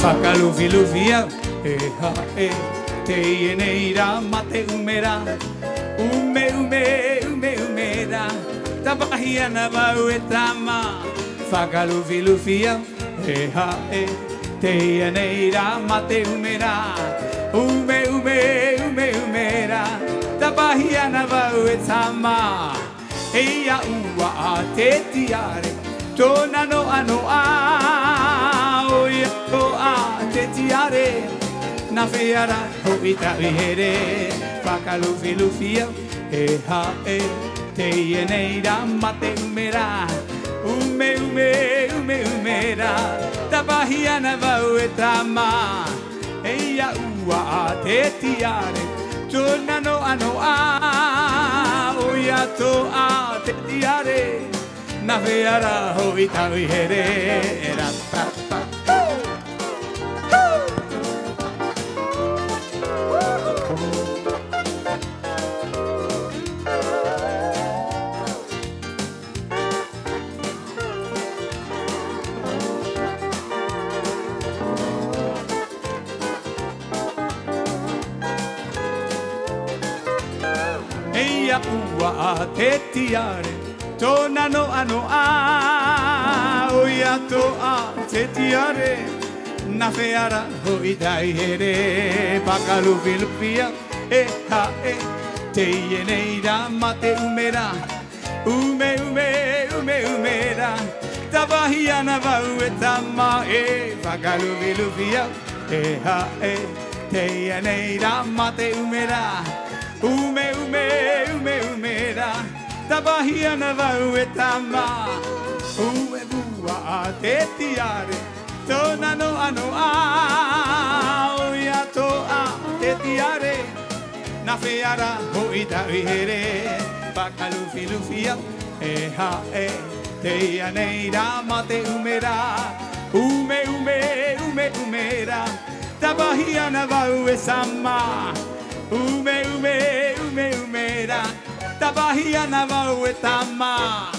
Whakaluwhi luwhia, e ha e, te ieneira mate umera. Ume, ume, ume, umera, tapahi ana wau e tama. Whakaluwhi luwhia, e ha e, te ieneira mate umera. Ume, ume, ume, umera, tapahi ana wau e tama. Eia ua a te tiare, tōna no ano a. Oia tō a te tiare, na whiara ho i tawi here. Whakaluwhi luwhia, e ha e, te ieneira mate umera. Ume, ume, ume, umera, tapahi ana wau e tama. Eia ua a te tiare, tōna no ano a. Oia tō a te tiare, na whiara ho i tawi here. Eia ua a te tiare, tōna no ano a. Oia tō a te tiare, na whiara ho i tai here. Whakaluwhi luwhia, e ha e, te ieneira mate umera. Ume, ume, ume, umera, tapahi ana wau e tama. E whakaluwhi luwhia, e ha e, te ieneira mate umera. Ume, ume, ume, umera, tapahi ana wau e tama. Ume bua a te tiare, tōna no ano a. Oia tō a te tiare, na whiara ho i tawi here. Whakaluwhi luwhia, e ha e, te ieneira mate umera. Ume, ume, ume, umera, tapahi ana wau e sama. Ume, ume, ume, umera, tapahi ana wau e tama.